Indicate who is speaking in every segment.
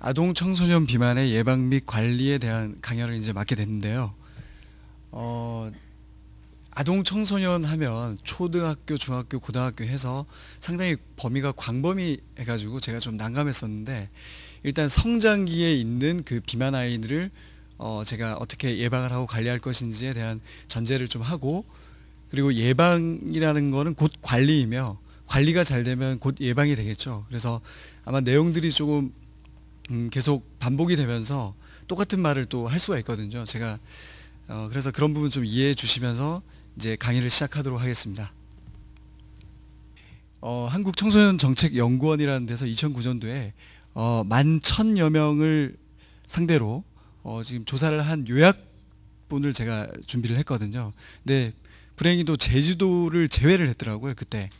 Speaker 1: 아동 청소년 비만의 예방 및 관리에 대한 강연을 이제 맡게 됐는데요. 아동 청소년 하면 초등학교, 중학교, 고등학교 해서 상당히 범위가 광범위 해가지고 제가 좀 난감했었는데, 일단 성장기에 있는 그 비만 아이들을 제가 어떻게 예방을 하고 관리할 것인지에 대한 전제를 좀 하고, 그리고 예방이라는 거는 곧 관리이며 관리가 잘 되면 곧 예방이 되겠죠. 그래서 아마 내용들이 조금 계속 반복이 되면서 똑같은 말을 또 할 수가 있거든요. 제가 그래서 그런 부분 좀 이해해 주시면서 이제 강의를 시작하도록 하겠습니다. 한국청소년정책연구원이라는 데서 2009년도에 11,000여 명을 상대로 지금 조사를 한 요약본을 제가 준비를 했거든요. 근데 불행히도 제주도를 제외를 했더라고요, 그때.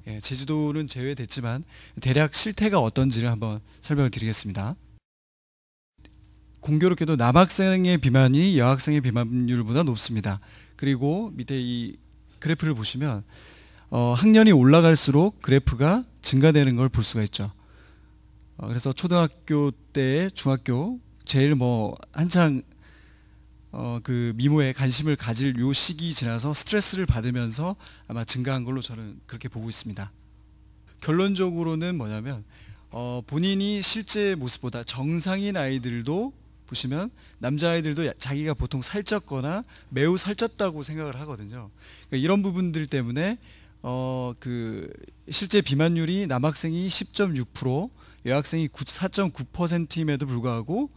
Speaker 1: 예, 제주도는 제외됐지만 대략 실태가 어떤지를 한번 설명을 드리겠습니다. 공교롭게도 남학생의 비만이 여학생의 비만율보다 높습니다. 그리고 밑에 이 그래프를 보시면 학년이 올라갈수록 그래프가 증가되는 걸 볼 수가 있죠. 그래서 초등학교 때, 중학교 제일 한창 그 미모에 관심을 가질 요 시기 지나서 스트레스를 받으면서 아마 증가한 걸로 저는 그렇게 보고 있습니다. 결론적으로는 뭐냐면 본인이 실제 모습보다 정상인 아이들도 보시면 남자아이들도 자기가 보통 살쪘거나 매우 살쪘다고 생각을 하거든요. 그러니까 이런 부분들 때문에 그 실제 비만율이 남학생이 10.6%, 여학생이 4.9%임에도 불구하고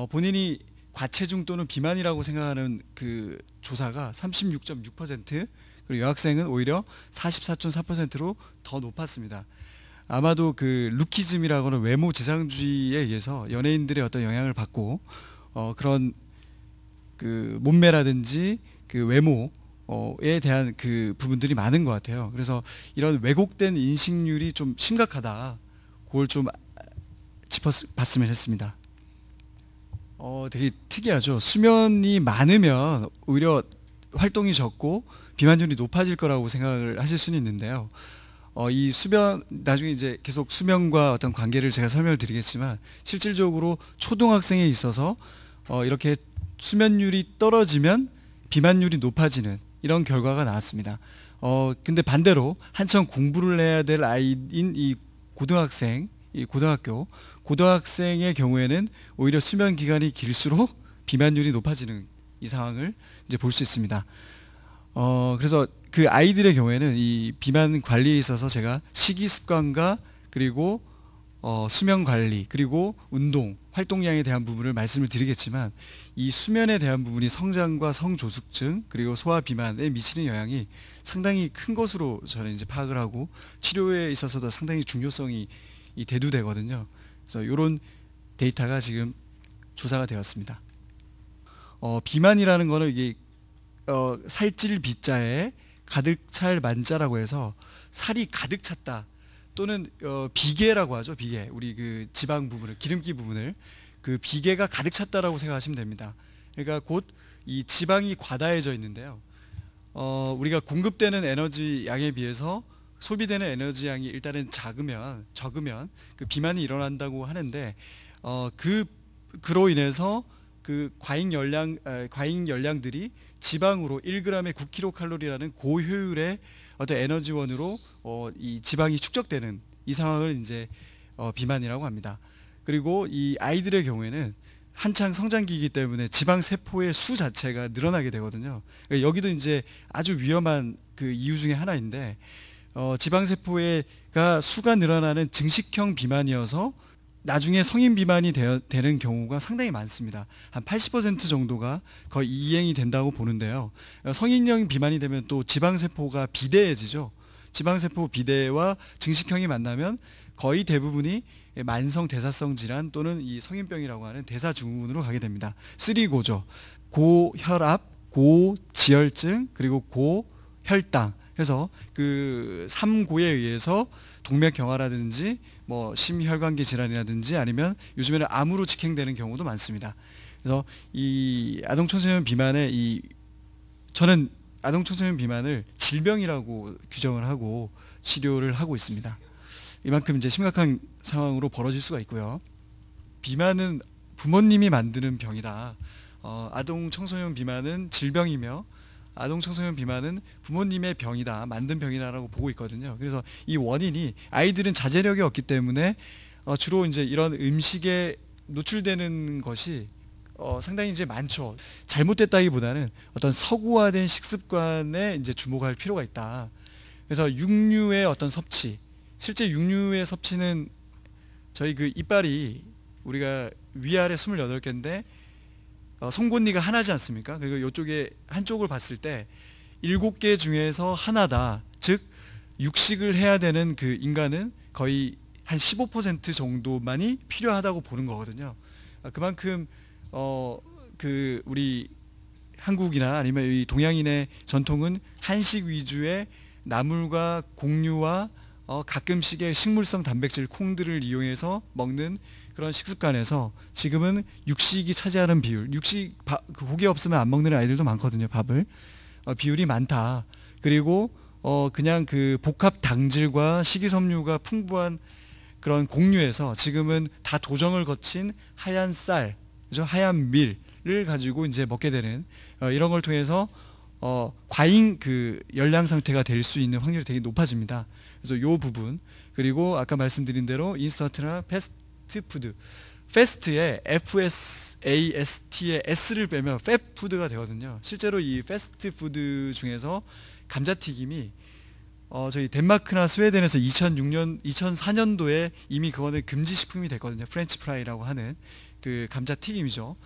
Speaker 1: 본인이 과체중 또는 비만이라고 생각하는 그 조사가 36.6%, 그리고 여학생은 오히려 44.4%로 더 높았습니다. 아마도 그 루키즘이라고 하는 외모 지상주의에 의해서 연예인들의 어떤 영향을 받고 그런 그 몸매라든지 그 외모에 대한 그 부분들이 많은 것 같아요. 그래서 이런 왜곡된 인식률이 좀 심각하다. 그걸 좀 짚어봤으면 했습니다. 되게 특이하죠. 수면이 많으면 오히려 활동이 적고 비만율이 높아질 거라고 생각을 하실 수는 있는데요. 이 수면, 나중에 이제 계속 수면과 어떤 관계를 제가 설명을 드리겠지만, 실질적으로 초등학생에 있어서 이렇게 수면율이 떨어지면 비만율이 높아지는 이런 결과가 나왔습니다. 근데 반대로 한참 공부를 해야 될 아이인 이 고등학생의 경우에는 오히려 수면 기간이 길수록 비만율이 높아지는 이 상황을 이제 볼 수 있습니다. 그래서 그 아이들의 경우에는 이 비만 관리에 있어서 제가 식이 습관과 그리고 수면 관리, 그리고 운동, 활동량에 대한 부분을 말씀을 드리겠지만, 이 수면에 대한 부분이 성장과 성조숙증 그리고 소아 비만에 미치는 영향이 상당히 큰 것으로 저는 이제 파악을 하고, 치료에 있어서도 상당히 중요성이 대두되거든요. 그래서 이런 데이터가 지금 조사가 되었습니다. 비만이라는 거는 이게 살찔 비자에 가득 찰 만자라고 해서 살이 가득 찼다, 또는 비계라고 하죠. 비계, 우리 그 지방 부분을, 기름기 부분을, 그 비계가 가득 찼다라고 생각하시면 됩니다. 그러니까 곧 이 지방이 과다해져 있는데요. 우리가 공급되는 에너지 양에 비해서 소비되는 에너지 양이 일단은 적으면 그 비만이 일어난다고 하는데, 그로 인해서 그 과잉 열량들이 지방으로 1g에 9kcal라는 고효율의 어떤 에너지원으로 이 지방이 축적되는 이 상황을 이제 비만이라고 합니다. 그리고 이 아이들의 경우에는 한창 성장기이기 때문에 지방 세포의 수 자체가 늘어나게 되거든요. 그러니까 여기도 이제 아주 위험한 그 이유 중에 하나인데, 지방 세포가 수가 늘어나는 증식형 비만이어서 나중에 성인 비만이 되는 경우가 상당히 많습니다. 한 80% 정도가 거의 이행이 된다고 보는데요. 성인형 비만이 되면 또 지방세포가 비대해지죠. 지방세포 비대와 증식형이 만나면 거의 대부분이 만성 대사성 질환 또는 이 성인병이라고 하는 대사증후군으로 가게 됩니다. 3고죠. 고혈압, 고지혈증, 그리고 고혈당. 그래서 그 3고에 의해서 동맥경화라든지 심혈관계 질환이라든지 아니면 요즘에는 암으로 직행되는 경우도 많습니다. 그래서 이 아동 청소년 비만에 저는 아동 청소년 비만을 질병이라고 규정을 하고 치료를 하고 있습니다. 이만큼 이제 심각한 상황으로 벌어질 수가 있고요. 비만은 부모님이 만드는 병이다. 아동 청소년 비만은 질병이며 아동 청소년 비만은 부모님의 병이다, 만든 병이다라고 보고 있거든요. 그래서 이 원인이 아이들은 자제력이 없기 때문에 주로 이제 이런 음식에 노출되는 것이 상당히 이제 많죠. 잘못됐다기보다는 어떤 서구화된 식습관에 이제 주목할 필요가 있다. 그래서 육류의 어떤 섭취, 실제 육류의 섭취는 저희 그 이빨이 우리가 위아래 28개인데 송곳니가 하나지 않습니까? 그리고 이쪽에 한쪽을 봤을 때 7개 중에서 하나다. 즉 육식을 해야 되는 그 인간은 거의 한 15% 정도만이 필요하다고 보는 거거든요. 그만큼 그 우리 한국이나 아니면 이 동양인의 전통은 한식 위주의 나물과 곡류와 가끔씩의 식물성 단백질 콩들을 이용해서 먹는 그런 식습관에서 지금은 육식이 차지하는 비율, 고기 없으면 안 먹는 아이들도 많거든요. 밥을 비율이 많다. 그리고 그냥 그 복합 당질과 식이섬유가 풍부한 그런 곡류에서 지금은 다 도정을 거친 하얀 쌀, 그죠? 하얀 밀을 가지고 이제 먹게 되는 이런 걸 통해서 과잉 그 열량 상태가 될 수 있는 확률이 되게 높아집니다. 그래서 이 부분, 그리고 아까 말씀드린 대로 인스턴트나 패스트푸드, 패스트에 FAST의 S를 빼면 팹푸드가 되거든요. 실제로 이 패스트푸드 중에서 감자튀김이 저희 덴마크나 스웨덴에서 2004년도에 이미 그거는 금지 식품이 됐거든요. 프렌치 프라이라고 하는 그 감자튀김이죠.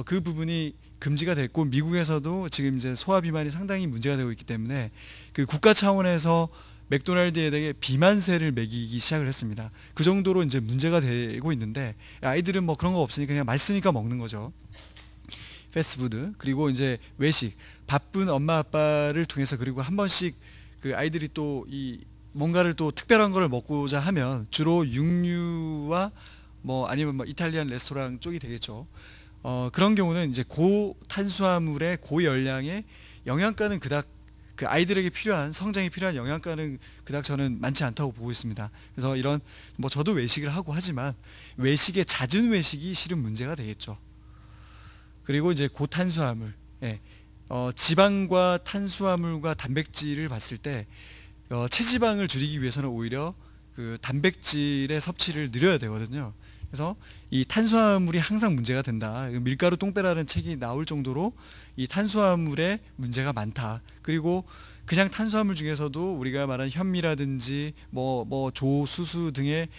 Speaker 1: 그 부분이 금지가 됐고, 미국에서도 지금 이제 소화 비만이 상당히 문제가 되고 있기 때문에 그 국가 차원에서 맥도날드에 대해 비만세를 매기기 시작을 했습니다. 그 정도로 이제 문제가 되고 있는데, 아이들은 뭐 그런 거 없으니까 그냥 맛있으니까 먹는 거죠. 패스트푸드, 그리고 이제 외식, 바쁜 엄마 아빠를 통해서, 그리고 한 번씩 그 아이들이 또 이 뭔가를 또 특별한 거를 먹고자 하면 주로 육류와 뭐 아니면 뭐 이탈리안 레스토랑 쪽이 되겠죠. 그런 경우는 이제 고탄수화물의 고열량의 영양가는 그닥, 그 아이들에게 필요한, 성장에 필요한 영양가는 그닥 저는 많지 않다고 보고 있습니다. 그래서 이런, 뭐 저도 외식을 하고 하지만 외식의 잦은 외식이 실은 문제가 되겠죠. 그리고 이제 고탄수화물, 지방과 탄수화물과 단백질을 봤을 때 체지방을 줄이기 위해서는 오히려 그 단백질의 섭취를 늘려야 되거든요. 그래서 이 탄수화물이 항상 문제가 된다. 밀가루 똥배라는 책이 나올 정도로 이 탄수화물에 문제가 많다. 그리고 그냥 탄수화물 중에서도 우리가 말한 현미라든지 뭐 조, 수수 등의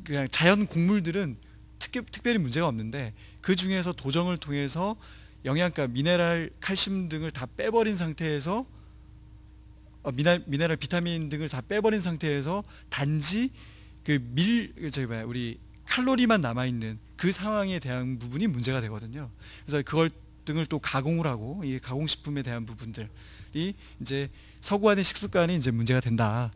Speaker 1: 그냥 자연 곡물들은 특별히 문제가 없는데, 그 중에서 도정을 통해서 영양가, 미네랄, 칼슘 등을 다 빼버린 상태에서 미네랄, 비타민 등을 다 빼버린 상태에서 단지 그 우리 칼로리만 남아있는 그 상황에 대한 부분이 문제가 되거든요. 그래서 그걸 등을 또 가공을 하고, 이 가공식품에 대한 부분들이 이제 서구화된 식습관이 이제 문제가 된다.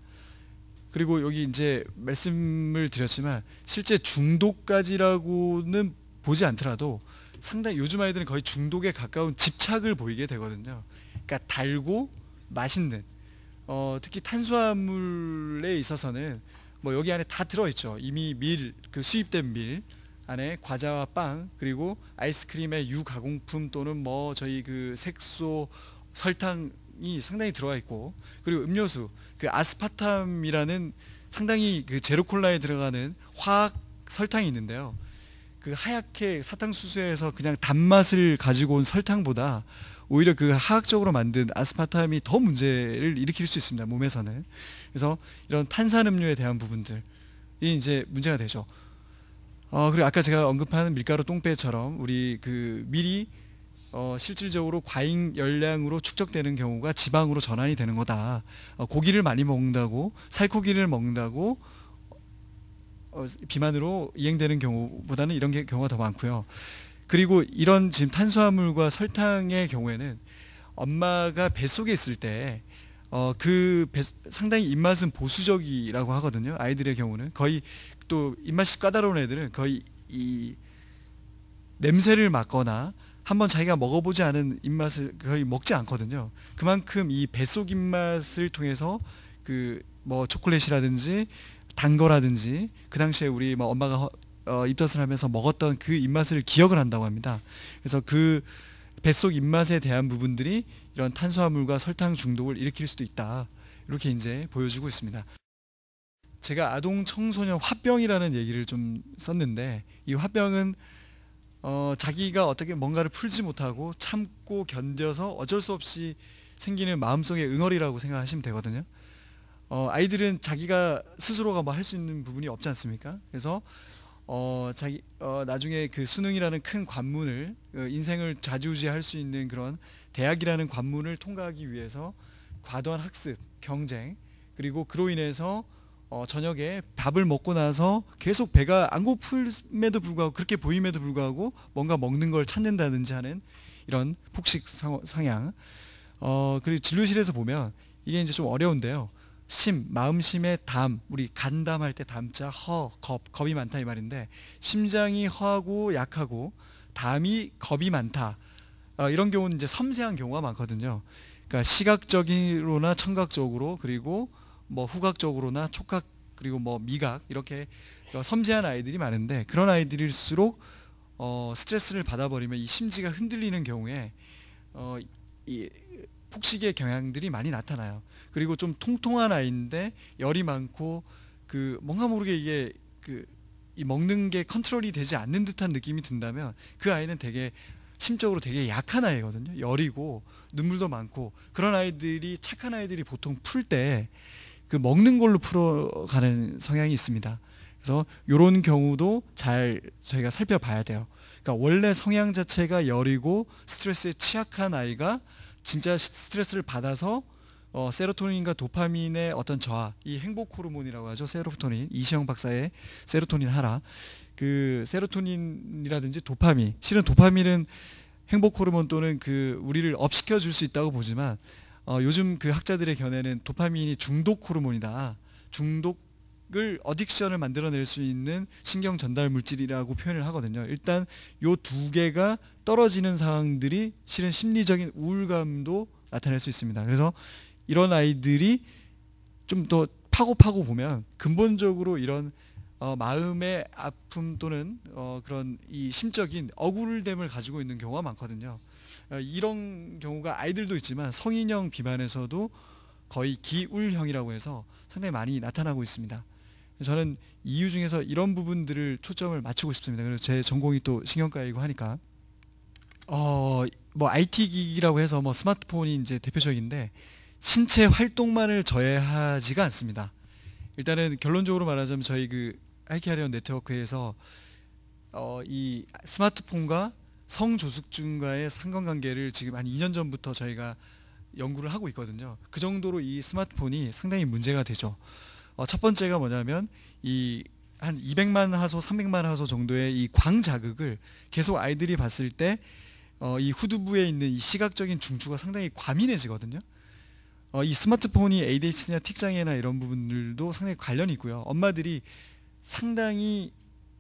Speaker 1: 그리고 여기 이제 말씀을 드렸지만 실제 중독까지라고는 보지 않더라도 상당히 요즘 아이들은 거의 중독에 가까운 집착을 보이게 되거든요. 그러니까 달고 맛있는, 특히 탄수화물에 있어서는 뭐 여기 안에 다 들어있죠. 이미 그 수입된 밀 안에 과자와 빵, 그리고 아이스크림의 유가공품 또는 뭐 저희 그 색소, 설탕이 상당히 들어가 있고, 그리고 음료수, 그 아스파탐이라는 상당히 그 제로콜라에 들어가는 화학 설탕이 있는데요. 그 하얗게 사탕수수에서 그냥 단맛을 가지고 온 설탕보다 오히려 그 화학적으로 만든 아스파탐이 더 문제를 일으킬 수 있습니다, 몸에서는. 그래서 이런 탄산음료에 대한 부분들이 이제 문제가 되죠. 그리고 아까 제가 언급한 밀가루 똥배처럼 우리 그 밀이 실질적으로 과잉 열량으로 축적되는 경우가 지방으로 전환이 되는 거다. 고기를 많이 먹는다고, 살코기를 먹는다고 비만으로 이행되는 경우보다는 이런 경우가 더 많고요. 그리고 이런 지금 탄수화물과 설탕의 경우에는 엄마가 뱃속에 있을 때 상당히 입맛은 보수적이라고 하거든요. 아이들의 경우는 거의, 또 입맛이 까다로운 애들은 거의 이 냄새를 맡거나 한번 자기가 먹어보지 않은 입맛을 거의 먹지 않거든요. 그만큼 이 뱃속 입맛을 통해서 그 뭐 초콜릿이라든지 단 거라든지, 그 당시에 우리 뭐 엄마가 입덧을 하면서 먹었던 그 입맛을 기억을 한다고 합니다. 그래서 그 뱃속 입맛에 대한 부분들이 이런 탄수화물과 설탕 중독을 일으킬 수도 있다. 이렇게 이제 보여주고 있습니다. 제가 아동 청소년 화병이라는 얘기를 좀 썼는데, 이 화병은 자기가 어떻게 뭔가를 풀지 못하고 참고 견뎌서 어쩔 수 없이 생기는 마음속의 응어리라고 생각하시면 되거든요. 아이들은 자기가 스스로가 뭐 할 수 있는 부분이 없지 않습니까? 그래서 나중에 그 수능이라는 큰 관문을, 인생을 좌지우지할 수 있는 그런 대학이라는 관문을 통과하기 위해서 과도한 학습, 경쟁, 그리고 그로 인해서 저녁에 밥을 먹고 나서 계속 배가 안 고픔에도 불구하고, 그렇게 보임에도 불구하고 뭔가 먹는 걸 찾는다든지 하는 이런 폭식 성향. 그리고 진료실에서 보면 이게 이제 좀 어려운데요. 마음심의 담, 우리 간담 할 때 담자, 겁이 많다 이 말인데, 심장이 허하고 약하고 담이 겁이 많다. 이런 경우는 이제 섬세한 경우가 많거든요. 그러니까 시각적으로나 청각적으로, 그리고 뭐 후각적으로나 촉각, 그리고 뭐 미각, 이렇게 섬세한 아이들이 많은데, 그런 아이들일수록 스트레스를 받아버리면 이 심지가 흔들리는 경우에 이 폭식의 경향들이 많이 나타나요. 그리고 좀 통통한 아이인데 열이 많고, 그 뭔가 모르게 이게 이 먹는 게 컨트롤이 되지 않는 듯한 느낌이 든다면, 그 아이는 되게 심적으로 되게 약한 아이거든요. 열이고 눈물도 많고. 그런 아이들이, 착한 아이들이 보통 풀 때 그 먹는 걸로 풀어가는 성향이 있습니다. 그래서 이런 경우도 잘 저희가 살펴봐야 돼요. 그러니까 원래 성향 자체가 열이고 스트레스에 취약한 아이가 진짜 스트레스를 받아서 세로토닌과 도파민의 어떤 저하, 이 행복 호르몬이라고 하죠. 세로토닌, 이시영 박사의 세로토닌 하라. 그 세로토닌이라든지 도파민, 실은 도파민은 행복 호르몬 또는 그 우리를 업시켜 줄 수 있다고 보지만, 요즘 그 학자들의 견해는 도파민이 중독 호르몬이다. 중독을, 어딕션을 만들어낼 수 있는 신경 전달 물질이라고 표현을 하거든요. 일단 요 두 개가 떨어지는 상황들이 실은 심리적인 우울감도 나타낼 수 있습니다. 그래서 이런 아이들이 좀 더 파고 보면 근본적으로 이런 마음의 아픔 또는 그런 이 심적인 억울됨을 가지고 있는 경우가 많거든요. 이런 경우가 아이들도 있지만 성인형 비만에서도 거의 기울형이라고 해서 상당히 많이 나타나고 있습니다. 저는 이유 중에서 이런 부분들을 초점을 맞추고 싶습니다. 그래서 제 전공이 또 신경과이고 하니까 뭐 IT 기기라고 해서 뭐 스마트폰이 이제 대표적인데, 신체 활동만을 저해하지가 않습니다. 일단은 결론적으로 말하자면 저희 그 하이키아리온 네트워크에서 이 스마트폰과 성조숙증과의 상관관계를 지금 한 2년 전부터 저희가 연구를 하고 있거든요. 그 정도로 이 스마트폰이 상당히 문제가 되죠. 첫 번째가 뭐냐면, 이 한 200만 하소, 300만 하소 정도의 이 광 자극을 계속 아이들이 봤을 때 이 후두부에 있는 이 시각적인 중추가 상당히 과민해지거든요. 이 스마트폰이 ADHD나 틱장애나 이런 부분들도 상당히 관련이 있고요. 엄마들이 상당히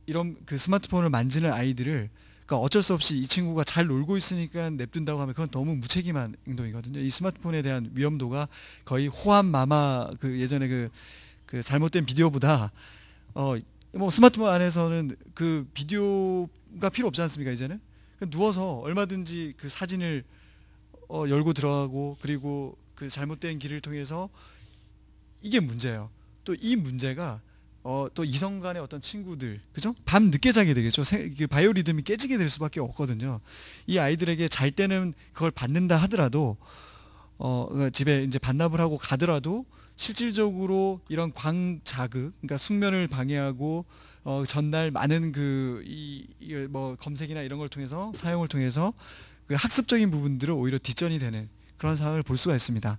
Speaker 1: 이런 그 스마트폰을 만지는 아이들을, 그러니까 어쩔 수 없이 이 친구가 잘 놀고 있으니까 냅둔다고 하면 그건 너무 무책임한 행동이거든요. 이 스마트폰에 대한 위험도가 거의 호암 마마, 그 예전에 그 잘못된 비디오보다 뭐 스마트폰 안에서는 그 비디오가 필요 없지 않습니까? 이제는 누워서 얼마든지 그 사진을 열고 들어가고, 그리고 그 잘못된 길을 통해서, 이게 문제예요. 또 이 문제가 또 이성 간의 어떤 친구들, 그죠? 밤 늦게 자게 되겠죠. 그 바이오 리듬이 깨지게 될 수밖에 없거든요. 이 아이들에게 잘 때는 그걸 받는다 하더라도, 집에 이제 반납을 하고 가더라도 실질적으로 이런 광 자극, 그러니까 숙면을 방해하고 전날 많은 뭐 검색이나 이런 걸 통해서, 사용을 통해서 그 학습적인 부분들을 오히려 뒷전이 되는 그런 상황을 볼 수가 있습니다.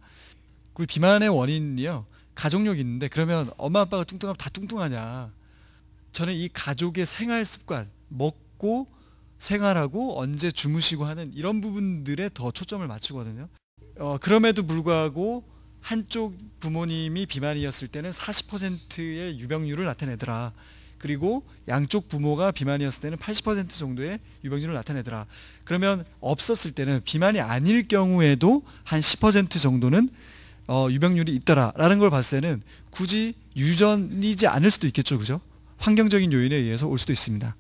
Speaker 1: 그리고 비만의 원인이요, 가족력이 있는데, 그러면 엄마 아빠가 뚱뚱하면 다 뚱뚱하냐? 저는 이 가족의 생활 습관, 먹고 생활하고 언제 주무시고 하는 이런 부분들에 더 초점을 맞추거든요. 그럼에도 불구하고 한쪽 부모님이 비만이었을 때는 40%의 유병률을 나타내더라. 그리고 양쪽 부모가 비만이었을 때는 80% 정도의 유병률을 나타내더라. 그러면 없었을 때는, 비만이 아닐 경우에도 한 10% 정도는 유병률이 있더라 라는 걸 봤을 때는 굳이 유전이지 않을 수도 있겠죠. 그죠? 환경적인 요인에 의해서 올 수도 있습니다.